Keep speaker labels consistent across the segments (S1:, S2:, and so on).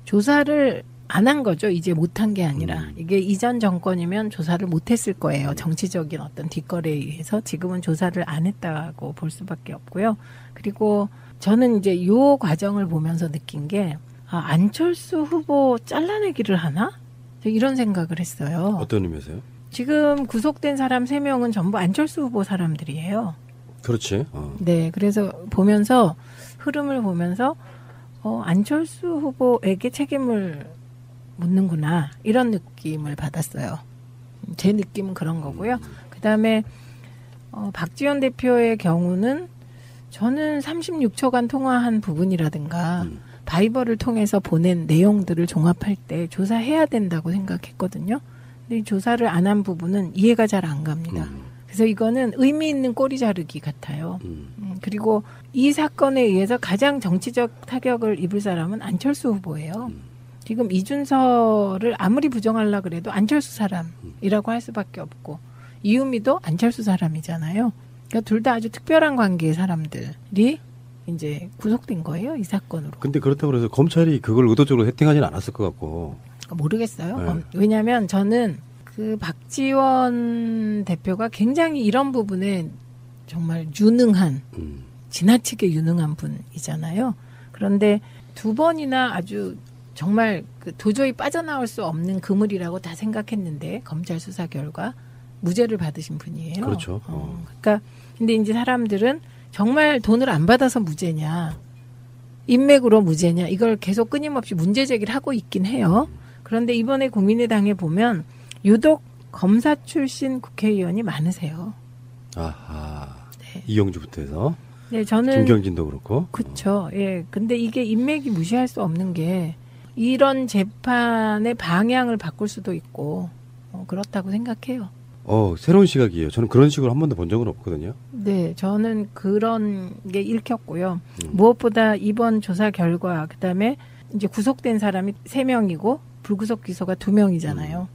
S1: 조사를 안 한 거죠. 이제 못한 게 아니라. 이게 이전 정권이면 조사를 못했을 거예요. 정치적인 어떤 뒷거래에 의해서. 지금은 조사를 안 했다고 볼 수밖에 없고요. 그리고 저는 이제 요 과정을 보면서 느낀 게 안철수 후보 잘라내기를 하나? 이런 생각을 했어요.
S2: 어떤 의미에서요?
S1: 지금 구속된 사람 3명은 전부 안철수 후보 사람들이에요.
S2: 그렇지.
S1: 네. 그래서 보면서 흐름을 보면서 안철수 후보에게 책임을 묻는구나 이런 느낌을 받았어요. 제 느낌은 그런 거고요. 그다음에 박지원 대표의 경우는 저는 36초간 통화한 부분이라든가 바이버를 통해서 보낸 내용들을 종합할 때 조사해야 된다고 생각했거든요. 근데 조사를 안 한 부분은 이해가 잘 안 갑니다. 그래서 이거는 의미 있는 꼬리 자르기 같아요. 그리고 이 사건에 의해서 가장 정치적 타격을 입을 사람은 안철수 후보예요. 지금 이준서를 아무리 부정하려고 그래도 안철수 사람이라고 할 수밖에 없고 이유미도 안철수 사람이잖아요. 그러니까 둘 다 아주 특별한 관계의 사람들이 이제 구속된 거예요. 이 사건으로.
S2: 근데 그렇다고 해서 검찰이 그걸 의도적으로 해팅하지는 않았을 것 같고.
S1: 모르겠어요.
S2: 네.
S1: 왜냐하면 저는 그 박지원 대표가 굉장히 이런 부분에 정말 유능한 지나치게 유능한 분이잖아요. 그런데 2번이나 아주 정말 도저히 빠져나올 수 없는 그물이라고 다 생각했는데 검찰 수사 결과 무죄를 받으신 분이에요.
S2: 그렇죠.
S1: 그러니까 근데 이제 사람들은 정말 돈을 안 받아서 무죄냐, 인맥으로 무죄냐 이걸 계속 끊임없이 문제 제기를 하고 있긴 해요. 그런데 이번에 국민의당에 보면 유독 검사 출신 국회의원이 많으세요.
S2: 아하.
S1: 네.
S2: 이영주부터 해서.
S1: 네, 저는
S2: 김경진도 그렇고.
S1: 그렇죠. 예. 근데 이게 인맥이 무시할 수 없는 게 이런 재판의 방향을 바꿀 수도 있고 그렇다고 생각해요.
S2: 새로운 시각이에요. 저는 그런 식으로 한 번도 본 적은 없거든요.
S1: 네, 저는 그런 게 읽혔고요. 무엇보다 이번 조사 결과 그다음에 이제 구속된 사람이 3명이고 불구속 기소가 2명이잖아요.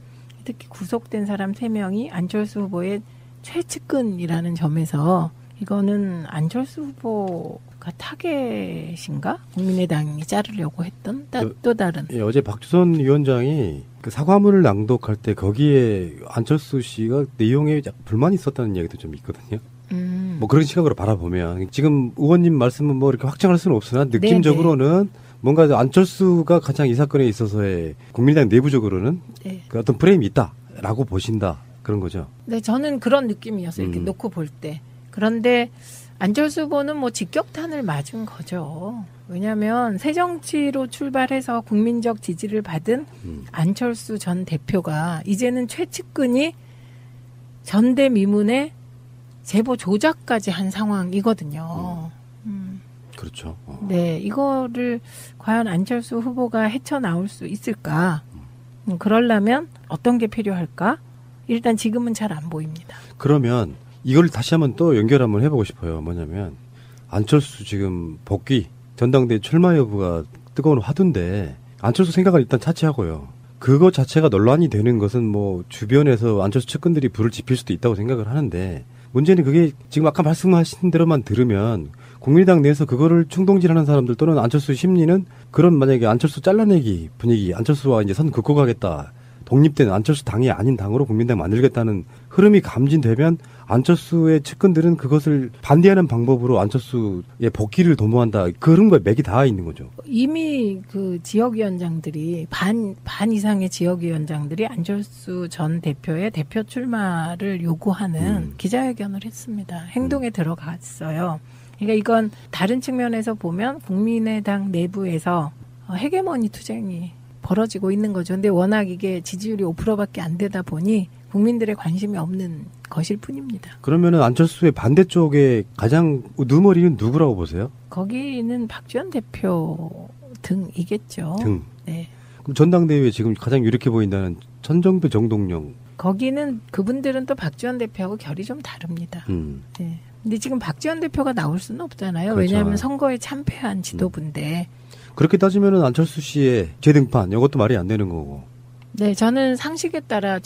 S1: 특히 구속된 사람 3명이 안철수 후보의 최측근이라는 점에서 이거는 안철수 후보가 타겟인가? 국민의당이 자르려고 했던 또 다른.
S2: 예, 어제 박주선 위원장이 그 사과문을 낭독할 때 거기에 안철수 씨가 내용에 불만이 있었다는 얘기도 좀 있거든요. 뭐 그런 시각으로 바라보면 지금 의원님 말씀은 뭐 이렇게 확정할 수는 없으나 느낌적으로는 뭔가 안철수가 가장 이 사건에 있어서의 국민의당 내부적으로는 그 어떤 프레임이 있다라고 보신다 그런 거죠.
S1: 네, 저는 그런 느낌이었어요. 이렇게 놓고 볼 때. 그런데 안철수 후보는 뭐 직격탄을 맞은 거죠. 왜냐하면 새정치로 출발해서 국민적 지지를 받은 안철수 전 대표가 이제는 최측근이 전대미문에 제보 조작까지 한 상황이거든요.
S2: 그렇죠.
S1: 네, 이거를 과연 안철수 후보가 헤쳐나올 수 있을까? 그러려면 어떤 게 필요할까? 일단 지금은 잘 안 보입니다.
S2: 그러면 이걸 다시 한번 또 연결 한번 해보고 싶어요. 뭐냐면 안철수 지금 복귀 전당대회 출마 여부가 뜨거운 화두인데 안철수 생각을 일단 차치하고요. 그거 자체가 논란이 되는 것은 뭐 주변에서 안철수 측근들이 불을 지필 수도 있다고 생각을 하는데 문제는 그게 지금 아까 말씀하신 대로만 들으면 국민의당 내에서 그거를 충동질하는 사람들 또는 안철수 심리는 그런 만약에 안철수 잘라내기 분위기, 안철수와 이제 선 긋고 가겠다. 독립된 안철수 당이 아닌 당으로 국민당 만들겠다는 흐름이 감진되면 안철수의 측근들은 그것을 반대하는 방법으로 안철수의 복귀를 도모한다. 그런 거에 맥이 닿아 있는 거죠.
S1: 이미 그 지역위원장들이 반 이상의 지역위원장들이 안철수 전 대표의 대표 출마를 요구하는 기자회견을 했습니다. 행동에 들어갔어요. 그러니까 이건 다른 측면에서 보면 국민의당 내부에서 헤게모니 투쟁이 벌어지고 있는 거죠. 근데 워낙 이게 지지율이 5%밖에 안 되다 보니 국민들의 관심이 없는 것일 뿐입니다.
S2: 그러면은 안철수의 반대쪽에 가장 누머리는 누구라고 보세요?
S1: 거기는 박지원 대표 등이겠죠.
S2: 등.
S1: 네.
S2: 그럼 전당대회에 지금 가장 유력해 보인다는 천정배, 정동영.
S1: 거기는 그분들은 또 박지원 대표하고 결이 좀 다릅니다. 네. 근데 지금 박지원 대표가 나올 수는 없잖아요.
S2: 그렇죠.
S1: 왜냐하면 선거에 참패한 지도부인데.
S2: 그렇게 따지면은 안철수 씨의 재등판 이것도 말이 안 되는 거고.
S1: 네, 저는 상식에 따라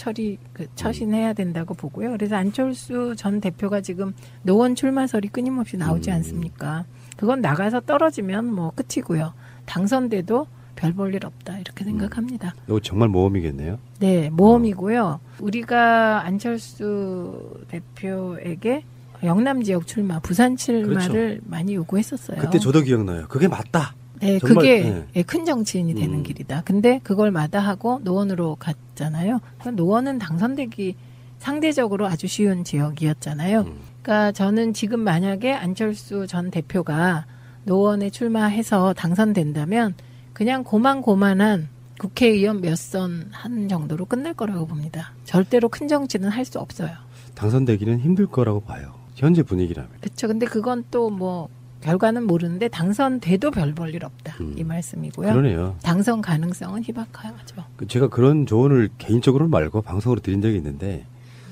S1: 처신해야 된다고 보고요. 그래서 안철수 전 대표가 지금 노원 출마설이 끊임없이 나오지 않습니까? 그건 나가서 떨어지면 뭐 끝이고요. 당선돼도 별 볼 일 없다 이렇게 생각합니다.
S2: 이거 정말 모험이겠네요.
S1: 네, 모험이고요. 우리가 안철수 대표에게 영남 지역 출마, 부산 출마를 많이 요구했었어요.
S2: 그때 저도 기억나요. 그게 맞다.
S1: 네,
S2: 정말,
S1: 그게 큰 정치인이 되는 길이다. 근데 그걸 마다하고 노원으로 갔잖아요. 노원은 당선되기 상대적으로 아주 쉬운 지역이었잖아요. 그러니까 저는 지금 만약에 안철수 전 대표가 노원에 출마해서 당선된다면 그냥 고만고만한 국회의원 몇 선 한 정도로 끝날 거라고 봅니다. 절대로 큰 정치는 할 수 없어요.
S2: 당선되기는 힘들 거라고 봐요. 현재 분위기라면.
S1: 그렇죠. 근데 그건 또 뭐 결과는 모르는데 당선돼도 별 볼 일 없다. 이 말씀이고요.
S2: 그러네요.
S1: 당선 가능성은 희박하죠.
S2: 제가 그런 조언을 개인적으로 말고 방송으로 드린 적이 있는데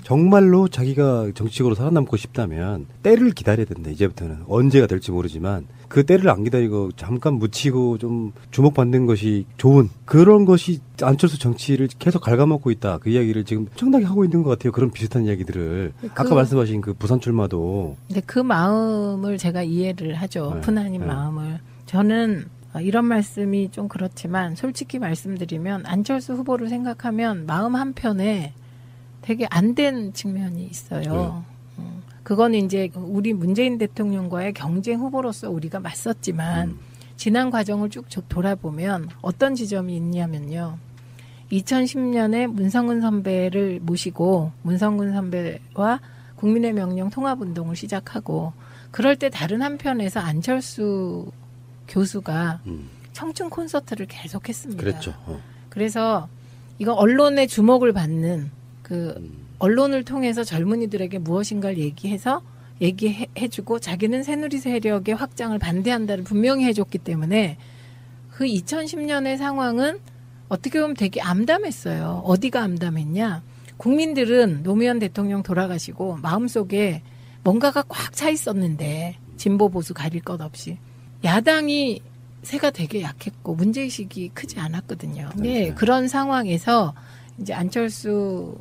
S2: 정말로 자기가 정치적으로 살아남고 싶다면 때를 기다려야 된다. 이제부터는 언제가 될지 모르지만 그 때를 안 기다리고 잠깐 묻히고 좀 주목받는 것이 좋은 그런 것이 안철수 정치를 계속 갉아먹고 있다. 그 이야기를 지금 엄청나게 하고 있는 것 같아요. 그런 비슷한 이야기들을 아까 말씀하신 그 부산 출마도.
S1: 근데 그 마음을 제가 이해를 하죠.
S2: 네.
S1: 오픈하는 마음을. 저는 이런 말씀이 좀 그렇지만 솔직히 말씀드리면 안철수 후보를 생각하면 마음 한편에 되게 안 된 측면이 있어요. 그거는 이제 우리 문재인 대통령과의 경쟁 후보로서 우리가 맞섰지만 지난 과정을 쭉 돌아보면 어떤 지점이 있냐면요. 2010년에 문성근 선배를 모시고 문성근 선배와 국민의 명령 통합운동을 시작하고 그럴 때 다른 한편에서 안철수 교수가 청춘 콘서트를 계속했습니다.
S2: 그랬죠.
S1: 그래서 이거 언론의 주목을 받는 언론을 통해서 젊은이들에게 무엇인가를 얘기해주고 자기는 새누리 세력의 확장을 반대한다를 분명히 해줬기 때문에 그 2010년의 상황은 어떻게 보면 되게 암담했어요. 어디가 암담했냐? 국민들은 노무현 대통령 돌아가시고 마음속에 뭔가가 꽉 차 있었는데 진보 보수 가릴 것 없이 야당이 세가 되게 약했고 문제의식이 크지 않았거든요. 네, 그런 상황에서 이제 안철수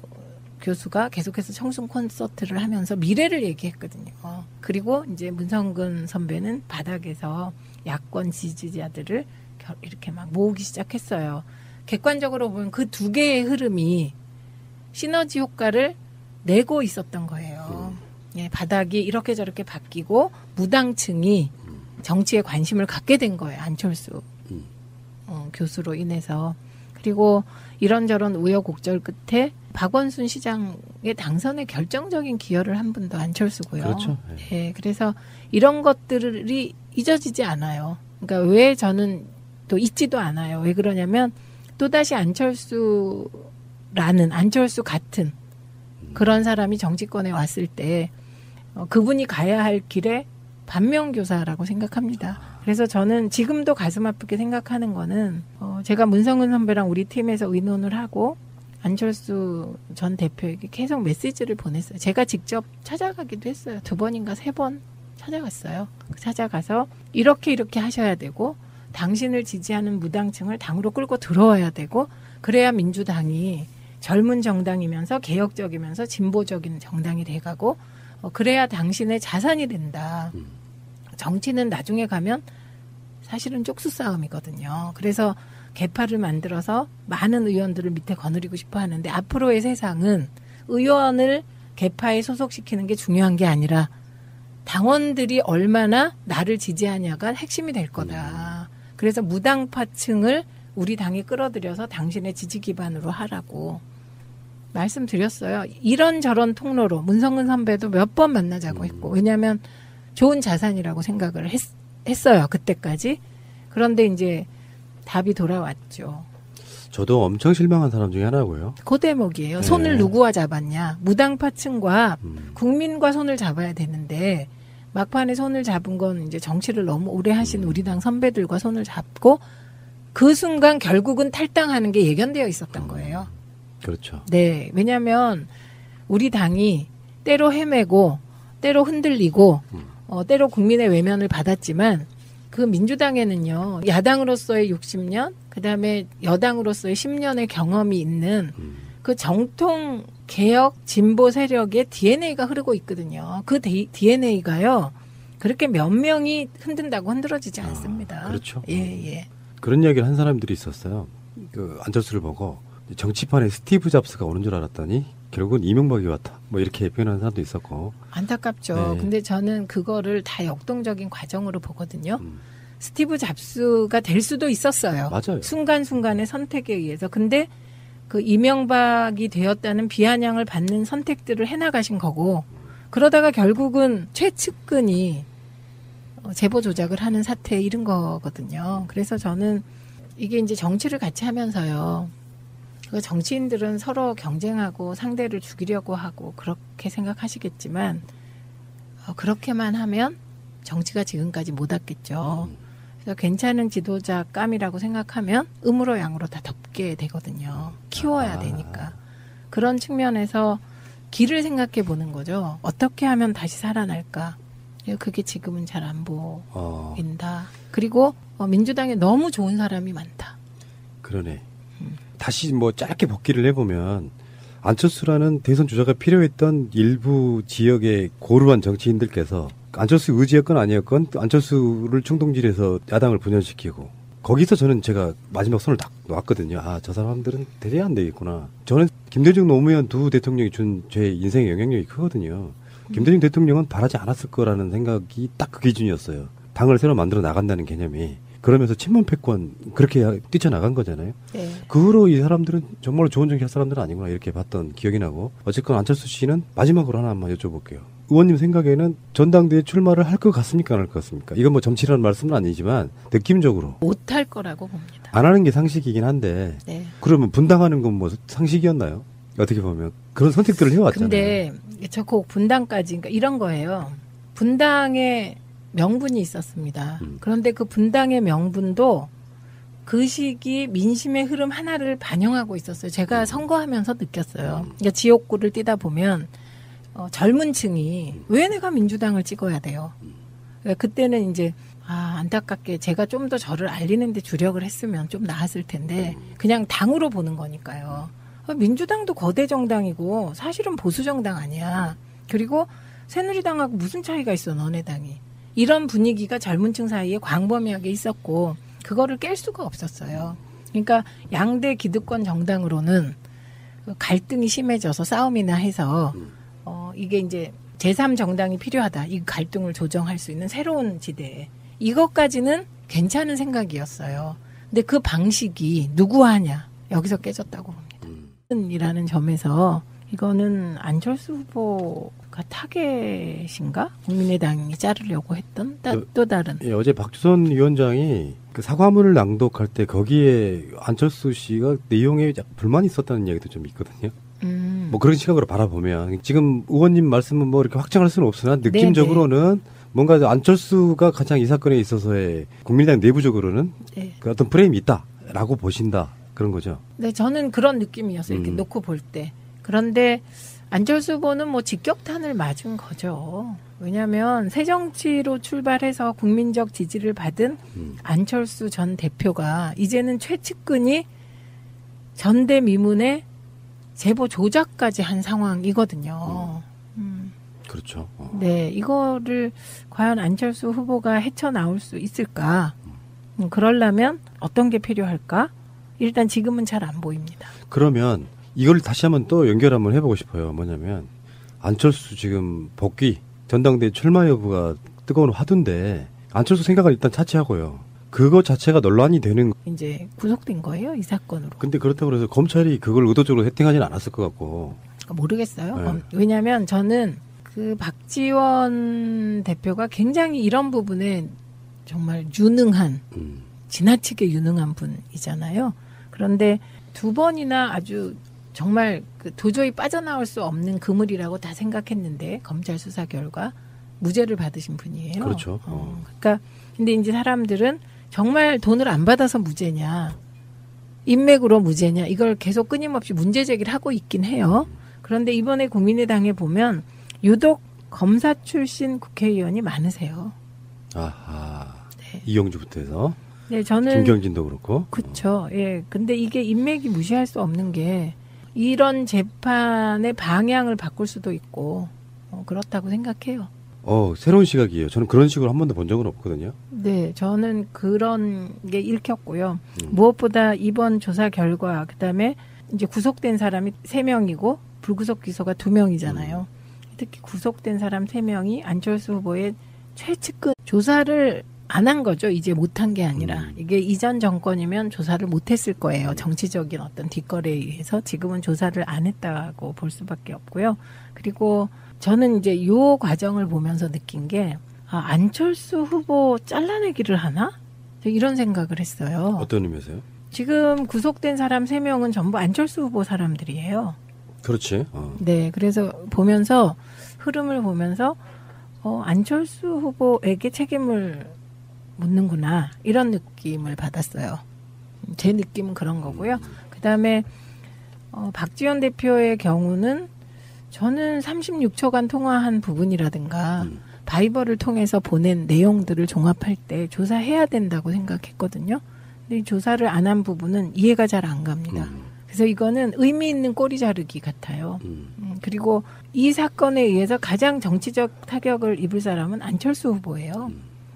S1: 교수가 계속해서 청순 콘서트를 하면서 미래를 얘기했거든요. 그리고 이제 문성근 선배는 바닥에서 야권 지지자들을 이렇게 막 모으기 시작했어요. 객관적으로 보면 그 두 개의 흐름이 시너지 효과를 내고 있었던 거예요. 예, 바닥이 이렇게 저렇게 바뀌고 무당층이 정치에 관심을 갖게 된 거예요. 안철수 교수로 인해서. 그리고 이런저런 우여곡절 끝에 박원순 시장의 당선에 결정적인 기여를 한 분도 안철수고요.
S2: 그렇죠.
S1: 네, 그래서 이런 것들이 잊어지지 않아요. 그러니까 왜 저는 또 잊지도 않아요. 왜 그러냐면 또다시 안철수 같은 그런 사람이 정치권에 왔을 때 그분이 가야 할 길에 반면교사라고 생각합니다. 그래서 저는 지금도 가슴 아프게 생각하는 거는 제가 문성근 선배랑 우리 팀에서 의논을 하고 안철수 전 대표에게 계속 메시지를 보냈어요. 제가 직접 찾아가기도 했어요. 2번인가 3번 찾아갔어요. 찾아가서 이렇게 하셔야 되고 당신을 지지하는 무당층을 당으로 끌고 들어와야 되고 그래야 민주당이 젊은 정당이면서 개혁적이면서 진보적인 정당이 돼가고 그래야 당신의 자산이 된다. 정치는 나중에 가면 사실은 쪽수 싸움이거든요. 그래서 개파를 만들어서 많은 의원들을 밑에 거느리고 싶어 하는데 앞으로의 세상은 의원을 개파에 소속시키는 게 중요한 게 아니라 당원들이 얼마나 나를 지지하냐가 핵심이 될 거다. 그래서 무당파층을 우리 당에 끌어들여서 당신의 지지 기반으로 하라고 말씀드렸어요. 이런저런 통로로 문성근 선배도 몇 번 만나자고 했고 왜냐하면 좋은 자산이라고 생각을 했어요. 그때까지. 그런데 이제 답이 돌아왔죠.
S2: 저도 엄청 실망한 사람 중에 하나고요.
S1: 그 대목이에요. 손을 누구와 잡았냐. 무당파층과 국민과 손을 잡아야 되는데 막판에 손을 잡은 건 이제 정치를 너무 오래 하신 우리 당 선배들과 손을 잡고 그 순간 결국은 탈당하는 게 예견되어 있었던 거예요.
S2: 그렇죠.
S1: 네. 왜냐하면 우리 당이 때로 헤매고 때로 흔들리고 때로 국민의 외면을 받았지만 그 민주당에는요. 야당으로서의 60년 그다음에 여당으로서의 10년의 경험이 있는 그 정통 개혁 진보 세력의 DNA가 흐르고 있거든요. 그 DNA가요. 그렇게 몇 명이 흔든다고 흔들어지지 않습니다.
S2: 그렇죠.
S1: 예.
S2: 그런 이야기를 한 사람들이 있었어요. 그 안철수를 보고 정치판에 스티브 잡스가 오는 줄 알았더니 결국은 이명박이 왔다. 뭐 이렇게 표현하는 사람도 있었고.
S1: 안타깝죠.
S2: 네.
S1: 근데 저는 그거를 다 역동적인 과정으로 보거든요. 스티브 잡스가 될 수도 있었어요.
S2: 맞아요.
S1: 순간순간의 선택에 의해서. 근데 그 이명박이 되었다는 비아냥을 받는 선택들을 해나가신 거고, 그러다가 결국은 최측근이 제보 조작을 하는 사태에 이른 거거든요. 그래서 저는 이게 이제 정치를 같이 하면서요. 그 정치인들은 서로 경쟁하고 상대를 죽이려고 하고 그렇게 생각하시겠지만, 그렇게만 하면 정치가 지금까지 못 왔겠죠. 그래서 괜찮은 지도자감이라고 생각하면 음으로 양으로 다 덮게 되거든요. 키워야 되니까. 그런 측면에서 길을 생각해 보는 거죠. 어떻게 하면 다시 살아날까. 그게 지금은 잘 안 보인다. 그리고 민주당에 너무 좋은 사람이 많다.
S2: 그러네. 다시 뭐 짧게 복기를 해보면 안철수라는 대선 주자가 필요했던 일부 지역의 고루한 정치인들께서 안철수 의지였건 아니었건 안철수를 충동질해서 야당을 분열시키고, 거기서 저는 제가 마지막 손을 딱 놨거든요. 아, 저 사람들은 대체가 안 되겠구나. 저는 김대중 노무현 두 대통령이 준 제 인생의 영향력이 크거든요. 김대중 대통령은 바라지 않았을 거라는 생각이 딱 그 기준이었어요. 당을 새로 만들어 나간다는 개념이. 그러면서 친문 패권 그렇게 뛰쳐나간 거잖아요.
S1: 네.
S2: 그 후로 이 사람들은 정말로 좋은 정치할 사람들은 아니구나 이렇게 봤던 기억이 나고, 어쨌건 안철수 씨는 마지막으로 하나만 여쭤볼게요. 의원님 생각에는 전당대회 출마를 할 것 같습니까? 안 할 것 같습니까? 이건 뭐 정치라는 말씀은 아니지만 느낌적으로.
S1: 못할 거라고 봅니다.
S2: 안 하는 게 상식이긴 한데,
S1: 네.
S2: 그러면 분당하는 건 뭐 상식이었나요? 어떻게 보면 그런 선택들을 해왔잖아요.
S1: 근데 저 꼭 분당까지, 그러니까 이런 거예요. 분당에 명분이 있었습니다. 그런데 그 분당의 명분도 그 시기 민심의 흐름 하나를 반영하고 있었어요. 제가 선거하면서 느꼈어요. 그러니까 지역구를 뛰다 보면 젊은 층이 왜 내가 민주당을 찍어야 돼요. 그러니까 그때는 이제 안타깝게 제가 좀 더 저를 알리는 데 주력을 했으면 좀 나았을 텐데 그냥 당으로 보는 거니까요. 민주당도 거대 정당이고 사실은 보수 정당 아니야. 그리고 새누리당하고 무슨 차이가 있어, 너네 당이. 이런 분위기가 젊은 층 사이에 광범위하게 있었고 그거를 깰 수가 없었어요. 그러니까 양대 기득권 정당으로는 갈등이 심해져서 싸움이나 해서 이게 이제 제3정당이 필요하다. 이 갈등을 조정할 수 있는 새로운 지대에. 이것까지는 괜찮은 생각이었어요. 근데 그 방식이 누구 하냐. 여기서 깨졌다고 봅니다. 이라는 점에서 이거는 안철수 후보가 타겟인가? 국민의당이 자르려고 했던 또 다른.
S2: 예, 어제 박주선 위원장이 그 사과문을 낭독할 때 거기에 안철수 씨가 내용에 불만이 있었다는 이야기도 좀 있거든요. 뭐 그런 시각으로 바라보면 지금 의원님 말씀은 뭐 이렇게 확정할 수는 없으나 느낌적으로는 뭔가 안철수가 가장 이 사건에 있어서의 국민의당 내부적으로는 그 어떤 프레임이 있다라고 보신다. 그런 거죠.
S1: 네, 저는 그런 느낌이었어요. 이렇게 놓고 볼 때. 그런데 안철수 후보는 뭐 직격탄을 맞은 거죠. 왜냐하면 새정치로 출발해서 국민적 지지를 받은 안철수 전 대표가 이제는 최측근이 전대미문에 제보 조작까지 한 상황이거든요.
S2: 그렇죠.
S1: 네, 이거를 과연 안철수 후보가 헤쳐나올 수 있을까? 그러려면 어떤 게 필요할까? 일단 지금은 잘 안 보입니다.
S2: 그러면 이걸 다시 한번 또 연결 한번 해보고 싶어요. 뭐냐면 안철수 지금 복귀 전당대회 출마 여부가 뜨거운 화두인데 안철수 생각을 일단 차치하고요. 그거 자체가 논란이 되는.
S1: 이제 구속된 거예요, 이 사건으로.
S2: 근데 그렇다고 해서 검찰이 그걸 의도적으로 세팅하지는 않았을 것 같고.
S1: 모르겠어요.
S2: 네.
S1: 왜냐하면 저는 그 박지원 대표가 굉장히 이런 부분에 정말 유능한, 지나치게 유능한 분이잖아요. 그런데 두 번이나 아주 정말 그 도저히 빠져나올 수 없는 그물이라고 다 생각했는데 검찰 수사 결과 무죄를 받으신 분이에요.
S2: 그렇죠.
S1: 그러니까 근데 이제 사람들은 정말 돈을 안 받아서 무죄냐, 인맥으로 무죄냐, 이걸 계속 끊임없이 문제 제기를 하고 있긴 해요. 그런데 이번에 국민의당에 보면 유독 검사 출신 국회의원이 많으세요.
S2: 아하.
S1: 네.
S2: 이영주부터 해서.
S1: 네, 저는
S2: 김경진도 그렇고.
S1: 그렇죠. 예. 근데 이게 인맥이 무시할 수 없는 게 이런 재판의 방향을 바꿀 수도 있고 그렇다고 생각해요.
S2: 새로운 시각이에요. 저는 그런 식으로 한 번도 본 적은 없거든요.
S1: 네, 저는 그런 게 읽혔고요. 무엇보다 이번 조사 결과, 그다음에 이제 구속된 사람이 3명이고 불구속 기소가 2명이잖아요. 특히 구속된 사람 3명이 안철수 후보의 최측근 조사를 안 한 거죠. 이제 못한 게 아니라. 이게 이전 정권이면 조사를 못했을 거예요. 정치적인 어떤 뒷거래에 의해서. 지금은 조사를 안 했다고 볼 수밖에 없고요. 그리고 저는 이제 이 과정을 보면서 느낀 게 안철수 후보 잘라내기를 하나? 이런 생각을 했어요.
S2: 어떤 의미에서요?
S1: 지금 구속된 사람 3명은 전부 안철수 후보 사람들이에요.
S2: 그렇지.
S1: 네, 그래서 보면서 흐름을 보면서 안철수 후보에게 책임을 묻는구나 이런 느낌을 받았어요. 제 느낌은 그런 거고요. 그다음에 박지원 대표의 경우는 저는 36초간 통화한 부분이라든가 바이버를 통해서 보낸 내용들을 종합할 때 조사해야 된다고 생각했거든요. 근데 조사를 안 한 부분은 이해가 잘 안 갑니다. 그래서 이거는 의미 있는 꼬리 자르기 같아요. 그리고 이 사건에 의해서 가장 정치적 타격을 입을 사람은 안철수 후보예요.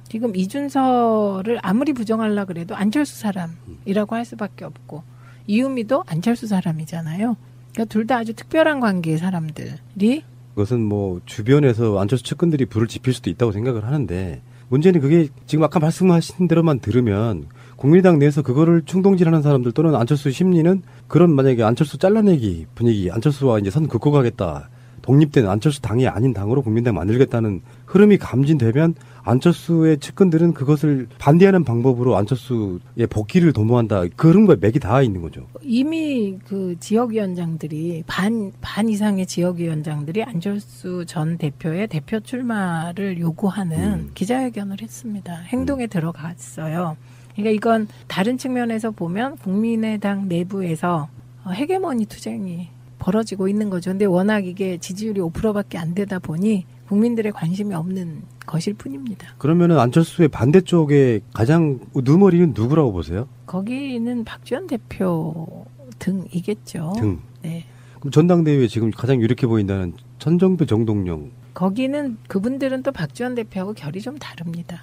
S1: 지금 이준서를 아무리 부정하려고 그래도 안철수 사람이라고 할 수밖에 없고 이유미도 안철수 사람이잖아요. 그러니까 둘 다 아주 특별한 관계의 사람들이
S2: 그것은 뭐 주변에서 안철수 측근들이 불을 지필 수도 있다고 생각을 하는데 문제는 그게 지금 아까 말씀하신 대로만 들으면 국민의당 내에서 그거를 충동질하는 사람들 또는 안철수 심리는 그런 만약에 안철수 잘라내기 분위기 안철수와 이제 선 긋고 가겠다. 독립된 안철수 당이 아닌 당으로 국민당 만들겠다는 흐름이 감진되면 안철수의 측근들은 그것을 반대하는 방법으로 안철수의 복귀를 도모한다. 그런 거에 맥이 닿아 있는 거죠.
S1: 이미 그 지역위원장들이 반 이상의 지역위원장들이 안철수 전 대표의 대표 출마를 요구하는 기자회견을 했습니다. 행동에 들어갔어요. 그러니까 이건 다른 측면에서 보면 국민의당 내부에서 헤게모니 투쟁이 벌어지고 있는 거죠. 근데 워낙 이게 지지율이 5%밖에 안 되다 보니 국민들의 관심이 없는 것일 뿐입니다.
S2: 그러면은 안철수의 반대쪽에 가장 누머리는 누구라고 보세요?
S1: 거기는 박지원 대표 등이겠죠.
S2: 등.
S1: 네.
S2: 그럼 전당대회에 지금 가장 유력해 보인다는 천정배, 정동영.
S1: 거기는 그분들은 또 박지원 대표하고 결이 좀 다릅니다.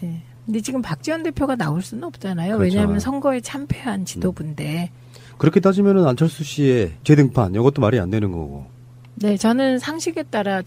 S1: 네. 근데 지금 박지원 대표가 나올 수는 없잖아요.
S2: 그렇죠.
S1: 왜냐하면 선거에 참패한 지도부인데.
S2: 그렇게 따지면은 안철수 씨의 재등판 이것도 말이 안 되는 거고.
S1: 네, 저는 상식에 따라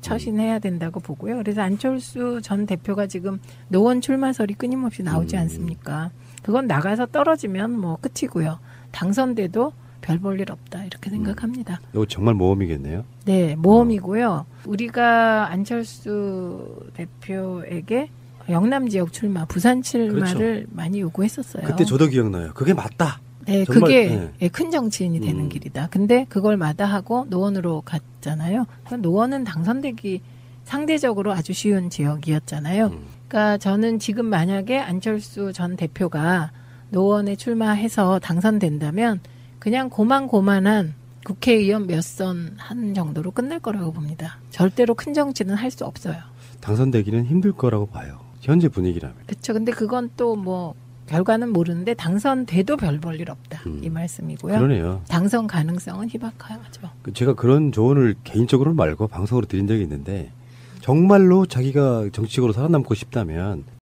S1: 처신해야 된다고 보고요. 그래서 안철수 전 대표가 지금 노원 출마설이 끊임없이 나오지 않습니까? 그건 나가서 떨어지면 뭐 끝이고요. 당선돼도 별 볼 일 없다 이렇게 생각합니다.
S2: 이거 정말 모험이겠네요.
S1: 네, 모험이고요. 우리가 안철수 대표에게 영남 지역 출마, 부산 출마를
S2: 그렇죠.
S1: 많이 요구했었어요.
S2: 그때 저도 기억나요. 그게 맞다.
S1: 네,
S2: 정말,
S1: 그게
S2: 네.
S1: 큰 정치인이 되는 길이다. 근데 그걸 마다하고 노원으로 갔잖아요. 노원은 당선되기 상대적으로 아주 쉬운 지역이었잖아요. 그러니까 저는 지금 만약에 안철수 전 대표가 노원에 출마해서 당선된다면 그냥 고만고만한 국회의원 몇 선 한 정도로 끝날 거라고 봅니다. 절대로 큰 정치는 할 수 없어요.
S2: 당선되기는 힘들 거라고 봐요. 현재 분위기라면.
S1: 그렇죠. 근데 그건 또 뭐 결과는 모르는데 당선돼도 별 볼 일 없다. 이 말씀이고요.
S2: 그러네요.
S1: 당선 가능성은 희박하죠.
S2: 제가 그런 조언을 개인적으로 말고 방송으로 드린 적이 있는데 정말로 자기가 정치적으로 살아남고 싶다면